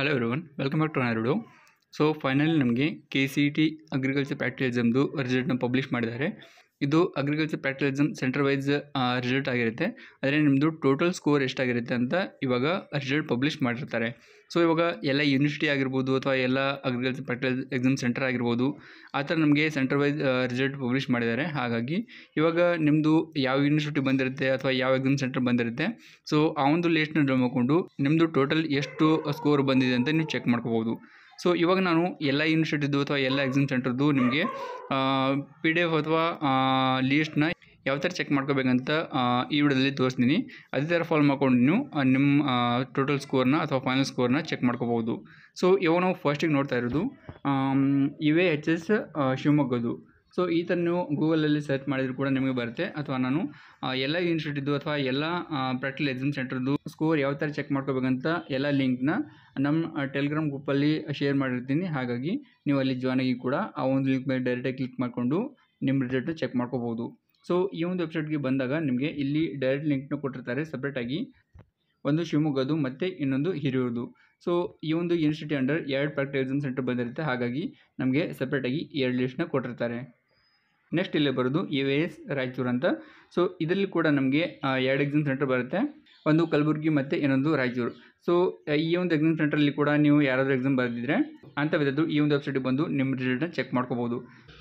Hello everyone, welcome back to another video. So finally ನಮಗೆ KCET agriculture practical ಎಕ್ಸಾಮ್ದು ರಿಸಲ್ಟ್ನ publish ಮಾಡಿದ್ದಾರೆ. ಇದು agriculture practical exam centre wise result ಆಗಿರುತ್ತೆ. ಆದರೆ ನಿಮ್ಮದು ಟೋಟಲ್ ಸ್ಕೋರ್ ಎಷ್ಟಾಗಿರುತ್ತೆ ಅಂತ ಇವಾಗ ರಿಸಲ್ಟ್ ಪಬ್ಲಿಷ್ ಮಾಡಿರ್ತಾರೆ. ಸೊ ಇವಾಗ ಎಲ್ಲ ಯೂನಿವರ್ಸಿಟಿ ಆಗಿರ್ಬೋದು ಅಥವಾ ಎಲ್ಲ ಅಗ್ರಿಕಲ್ಚರ್ ಪ್ರಾಕ್ಟಿಕಲ್ ಎಕ್ಸಾಮ್ ಸೆಂಟರ್ ಆಗಿರ್ಬೋದು, ಆ ಥರ ನಮಗೆ ಸೆಂಟರ್ ವೈಸ್ ರಿಸಲ್ಟ್ ಪಬ್ಲಿಷ್ ಮಾಡಿದ್ದಾರೆ. ಹಾಗಾಗಿ ಇವಾಗ ನಿಮ್ಮದು ಯಾವ ಯೂನಿವರ್ಸಿಟಿ ಬಂದಿರುತ್ತೆ ಅಥವಾ ಯಾವ ಎಕ್ಸಾಮ್ ಸೆಂಟರ್ ಬಂದಿರುತ್ತೆ, ಸೊ ಆ ಒಂದು ಲಿಸ್ಟ್ನ ಡ್ರಾ ಮಾಡಿಕೊಂಡು ನಿಮ್ಮದು ಟೋಟಲ್ ಎಷ್ಟು ಸ್ಕೋರ್ ಬಂದಿದೆ ಅಂತ ನೀವು ಚೆಕ್ ಮಾಡ್ಕೋಬೋದು. ಸೊ ಇವಾಗ ನಾನು ಎಲ್ಲ ಯೂನಿವರ್ಸಿಟಿದು ಅಥವಾ ಎಲ್ಲ ಎಕ್ಸಾಮ್ ಸೆಂಟರ್ದು ನಿಮಗೆ PDF ಅಥವಾ ಲೀಸ್ಟ್ನ ಯಾವ ಥರ ಚೆಕ್ ಮಾಡ್ಕೋಬೇಕಂತ ಈ ವಿಡಿಯೋದಲ್ಲಿ ತೋರಿಸ್ತೀನಿ. ಅದೇ ಥರ ಫಾಲೋ ಮಾಡ್ಕೊಂಡು ನೀವು ನಿಮ್ಮ ಟೋಟಲ್ ಸ್ಕೋರ್ನ ಅಥವಾ ಫೈನಲ್ ಸ್ಕೋರ್ನ ಚೆಕ್ ಮಾಡ್ಕೋಬೋದು. ಸೊ ಇವಾಗ ನಾವು ಫಸ್ಟಿಗೆ ನೋಡ್ತಾ ಇರೋದು UAHS ಶಿವಮೊಗ್ಗದು. ಸೊ ಈ ಥರ ನೀವು ಗೂಗಲಲ್ಲಿ ಸರ್ಚ್ ಮಾಡಿದ್ರು ಕೂಡ ನಿಮಗೆ ಬರುತ್ತೆ. ಅಥವಾ ನಾನು ಎಲ್ಲ ಯೂನಿವರ್ಸಿಟಿದು ಅಥವಾ ಎಲ್ಲ ಪ್ರಾಕ್ಟಿಕಲ್ ಎಕ್ಸಾಮ್ ಸೆಂಟರ್ದು ಸ್ಕೋರ್ ಯಾವ ಥರ ಚೆಕ್ ಮಾಡ್ಕೋಬೇಕಂತ ಎಲ್ಲ ಲಿಂಕ್ನ ನಮ್ಮ ಟೆಲಿಗ್ರಾಮ್ ಗ್ರೂಪಲ್ಲಿ ಶೇರ್ ಮಾಡಿರ್ತೀನಿ. ಹಾಗಾಗಿ ನೀವು ಅಲ್ಲಿ ಜಾಯ್ನ್ ಆಗಿ ಕೂಡ ಆ ಒಂದು ಲಿಂಕ್ ಮೇಲೆ ಡೈರೆಕ್ಟಾಗಿ ಕ್ಲಿಕ್ ಮಾಡಿಕೊಂಡು ನಿಮ್ಮ ರಿಸಲ್ಟ್ನ ಚೆಕ್ ಮಾಡ್ಕೋಬೋದು. ಸೊ ಈ ಒಂದು ವೆಬ್ಸೈಟ್ಗೆ ಬಂದಾಗ ನಿಮಗೆ ಇಲ್ಲಿ ಡೈರೆಕ್ಟ್ ಲಿಂಕ್ನ ಕೊಟ್ಟಿರ್ತಾರೆ ಸಪ್ರೇಟಾಗಿ. ಒಂದು ಶಿವಮೊಗ್ಗದು ಮತ್ತು ಇನ್ನೊಂದು ಹಿರಿಯೂರ್ದು. ಸೊ ಈ ಒಂದು university under 2 practical exam centre ಬಂದಿರುತ್ತೆ. ಹಾಗಾಗಿ ನಮಗೆ ಸಪ್ರೇಟಾಗಿ 2 ಲಿಸ್ಟ್ನ ಕೊಟ್ಟಿರ್ತಾರೆ. ನೆಕ್ಸ್ಟ್ ಇಲ್ಲೇ ಬರೋದು UAS ರಾಯಚೂರು ಅಂತ. ಸೊ ಇದರಲ್ಲಿ ಕೂಡ ನಮಗೆ 2 ಎಕ್ಸಾಮ್ ಸೆಂಟರ್ ಬರುತ್ತೆ, ಒಂದು ಕಲಬುರಗಿ ಮತ್ತು ಇನ್ನೊಂದು ರಾಯಚೂರು. ಸೊ ಈ ಒಂದು ಎಕ್ಸಾಮ್ ಸೆಂಟ್ರಲ್ಲಿ ಕೂಡ ನೀವು ಯಾರಾದರೂ ಎಕ್ಸಾಮ್ ಬರೆದಿದ್ರೆ ಅಂಥವಿದ್ದು ಈ ಒಂದು ವೆಬ್ಸೈಟಿಗೆ ಬಂದು ನಿಮ್ಮ ರಿಸಲ್ಟ್ನ ಚೆಕ್ ಮಾಡ್ಕೋಬೋದು.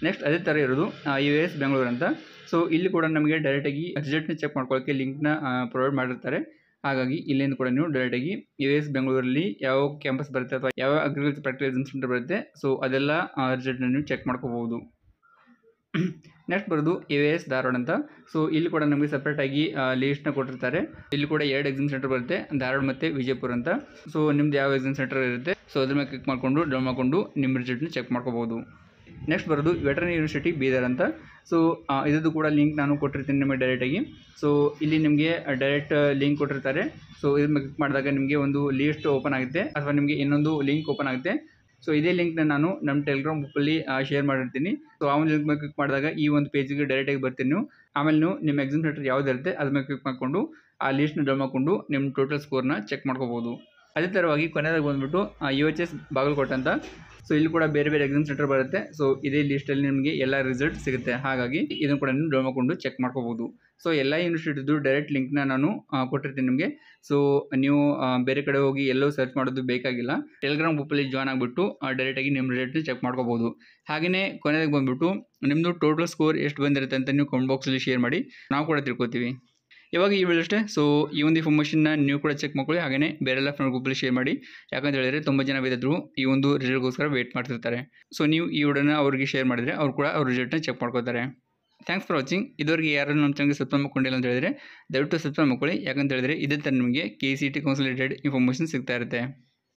ನೆಕ್ಸ್ಟ್ ಅದೇ ಥರ ಇರೋದು UAS ಬೆಂಗಳೂರು ಅಂತ. ಸೊ ಇಲ್ಲಿ ಕೂಡ ನಮಗೆ ಡೈರೆಕ್ಟಾಗಿ ರಿಸಲ್ಟ್ನ ಚೆಕ್ ಮಾಡ್ಕೊಳ್ಳೋಕ್ಕೆ ಲಿಂಕ್ನ ಪ್ರೊವೈಡ್ ಮಾಡಿರ್ತಾರೆ. ಹಾಗಾಗಿ ಇಲ್ಲಿಂದ ಕೂಡ ನೀವು ಡೈರೆಕ್ಟಾಗಿ UAS ಬೆಂಗಳೂರಲ್ಲಿ ಯಾವ ಕ್ಯಾಂಪಸ್ ಬರುತ್ತೆ ಅಥವಾ ಯಾವ ಅಗ್ರಿಕಲ್ಚರ್ ಪ್ರಾಕ್ಟಿಕಲ್ ಎಕ್ಸಾಮ್ ಸೆಂಟರ್ ಬರುತ್ತೆ, ಸೊ ಅದೆಲ್ಲ ರಿಸಲ್ಟ್ನ ನೀವು ಚೆಕ್ ಮಾಡ್ಕೋಬೋದು. ನೆಕ್ಸ್ಟ್ ಬರೋದು UAS ಧಾರವಾಡ ಅಂತ. ಸೊ ಇಲ್ಲಿ ಕೂಡ ನಮಗೆ ಸಪ್ರೇಟಾಗಿ ಲೀಸ್ಟ್ನ ಕೊಟ್ಟಿರ್ತಾರೆ. ಇಲ್ಲಿ ಕೂಡ 2 ಎಕ್ಸಾಮ್ ಸೆಂಟರ್ ಬರುತ್ತೆ, ಧಾರವಾಡ ಮತ್ತು ವಿಜಯಪುರ ಅಂತ. ಸೊ ನಿಮ್ದು ಯಾವ ಎಕ್ಸಾಮ್ ಸೆಂಟರ್ ಇರುತ್ತೆ, ಸೊ ಅದ್ರ ಮೇಲೆ ಕ್ಲಿಕ್ ಮಾಡಿಕೊಂಡು ಡೌನ್ ಮಾಡಿಕೊಂಡು ನಿಮ್ಮ ರಿಸಲ್ಟ್ನ ಚೆಕ್ ಮಾಡ್ಕೋಬೋದು. ನೆಕ್ಸ್ಟ್ ಬರೋದು ವೆಟರ್ನರಿ ಯೂನಿವರ್ಸಿಟಿ ಬೀದರ್ ಅಂತ. ಸೊ ಇದ್ದು ಕೂಡ ಲಿಂಕ್ ನಾನು ಕೊಟ್ಟಿರ್ತೀನಿ ನಿಮಗೆ ಡೈರೆಕ್ಟಾಗಿ. ಸೊ ಇಲ್ಲಿ ನಿಮಗೆ ಡೈರೆಕ್ಟ್ ಲಿಂಕ್ ಕೊಟ್ಟಿರ್ತಾರೆ. ಸೊ ಇದ್ರ ಮೇಲೆ ಕ್ಲಿಕ್ ಮಾಡಿದಾಗ ನಿಮಗೆ ಒಂದು ಲೀಸ್ಟ್ ಓಪನ್ ಆಗುತ್ತೆ ಅಥವಾ ನಿಮಗೆ ಇನ್ನೊಂದು ಲಿಂಕ್ ಓಪನ್ ಆಗುತ್ತೆ. ಸೊ ಇದೇ ಲಿಂಕ್ನ ನಾನು ನಮ್ಮ ಟೆಲಿಗ್ರಾಮ್ ಗ್ರೂಪಲ್ಲಿ ಶೇರ್ ಮಾಡಿರ್ತೀನಿ. ಸೊ ಆ ಒಂದು ಲಿಂಕ್ ಮೇಲೆ ಕ್ಲಿಕ್ ಮಾಡಿದಾಗ ಈ ಒಂದು ಪೇಜಿಗೆ ಡೈರೆಕ್ಟಾಗಿ ಬರ್ತೀನಿ ನೀವು. ಆಮೇಲೆ ನೀವು ನಿಮ್ಮ ಎಕ್ಸಾಮ್ ಸೆಂಟರ್ ಯಾವುದಿರುತ್ತೆ ಅದ್ರ ಮೇಲೆ ಕ್ಲಿಕ್ ಮಾಡಿಕೊಂಡು ಆ ಲೀಸ್ಟ್ನ ಡೌನ್ ಮಾಡಿಕೊಂಡು ನಿಮ್ಮ ಟೋಟಲ್ ಸ್ಕೋರ್ನ ಚೆಕ್ ಮಾಡ್ಕೋಬೋದು. ಅದೇ ಥರವಾಗಿ ಕೊನೆಯದಾಗಿ ಬಂದುಬಿಟ್ಟು UHS ಬಾಗಲಕೋಟೆ ಅಂತ. ಸೊ ಇಲ್ಲಿ ಕೂಡ ಬೇರೆ ಬೇರೆ ಎಕ್ಸಾಮ್ ಸೆಂಟರ್ ಬರುತ್ತೆ. ಸೊ ಇದೇ ಲಿಸ್ಟಲ್ಲಿ ನಿಮಗೆ ಎಲ್ಲ ರಿಸಲ್ಟ್ ಸಿಗುತ್ತೆ. ಹಾಗಾಗಿ ಇದನ್ನು ಕೂಡ ನೀವು ಡೌನ್ ಮಾಡಿಕೊಂಡು ಚೆಕ್ ಮಾಡ್ಕೋಬೋದು. ಸೊ ಎಲ್ಲ ಯೂನಿವರ್ಸಿಟಿದು ಡೈರೆಕ್ಟ್ ಲಿಂಕ್ನ ನಾನು ಕೊಟ್ಟಿರ್ತೀನಿ ನಿಮಗೆ. ಸೊ ನೀವು ಬೇರೆ ಕಡೆ ಹೋಗಿ ಎಲ್ಲೋ ಸರ್ಚ್ ಮಾಡೋದು ಬೇಕಾಗಿಲ್ಲ. ಟೆಲಿಗ್ರಾಮ್ ಗ್ರೂಪಲ್ಲಿ ಜಾಯ್ನ್ ಆಗಿಬಿಟ್ಟು ಡೈರೆಕ್ಟಾಗಿ ನಿಮ್ಮ ರಿಸಲ್ಟ್ನ ಚೆಕ್ ಮಾಡ್ಕೋಬೋದು. ಹಾಗೆಯೇ ಕೊನೆಯದಾಗಿ ಬಂದುಬಿಟ್ಟು ನಿಮ್ಮದು ಟೋಟಲ್ ಸ್ಕೋರ್ ಎಷ್ಟು ಬಂದಿರುತ್ತೆ ಅಂತ ನೀವು ಕಮೆಂಟ್ ಬಾಕ್ಸಲ್ಲಿ ಶೇರ್ ಮಾಡಿ, ನಾವು ಕೂಡ ತಿಳ್ಕೊತೀವಿ. ಇವಾಗ ಈ ವಿಡಿಯೋ ಅಷ್ಟೇ. ಸೊ ಈ ಒಂದು ಇನ್ಫಾರ್ಮೇಷನ್ನ ನೀವು ಕೂಡ ಚೆಕ್ ಮಾಡ್ಕೊಳ್ಳಿ. ಹಾಗೆಯೇ ಬೇರೆಲ್ಲ ಫ್ರೆಂಡ್ ಗ್ರೂಪಲ್ಲಿ ಶೇರ್ ಮಾಡಿ. ಯಾಕಂತ ಹೇಳಿದರೆ ತುಂಬ ಜನ ವಿದ್ಯಾರ್ಥಿಗಳು ಈ ಒಂದು ರಿಸಲ್ಟ್ಗೋಸ್ಕರ ವೇಟ್ ಮಾಡ್ತಿರ್ತಾರೆ. ಸೊ ನೀವು ಈ ವಿಡಿಯೋನ ಅವ್ರಿಗೆ ಶೇರ್ ಮಾಡಿದರೆ ಅವ್ರು ಕೂಡ ಅವ್ರ ರಿಸಲ್ಟ್ನ ಚೆಕ್ ಮಾಡ್ಕೋತಾರೆ. Thanks for watching. ಇದುವರೆಗೆ ಯಾರು ನಮ್ಮ ಚಾನಲ್ಗೆ ಸಬ್ಸ್ಕ್ರೈಬ್ ಮಾಡ್ಕೊಂಡಿಲ್ಲ ಅಂತ ಹೇಳಿದರೆ ದಯವಿಟ್ಟು ಸಬ್ಸ್ಕ್ರೈಬ್ ಮಾಡ್ಕೊಳ್ಳಿ. ಯಾಕಂತ ಹೇಳಿದರೆ ಇದೇ ಥರ ನಿಮಗೆ KCET ಕೌನ್ಸಿಲ್ ರಿಲೇಟೆಡ್ ಇನ್ಫಾರ್ಮೇಷನ್ ಸಿಗ್ತಾ ಇರುತ್ತೆ.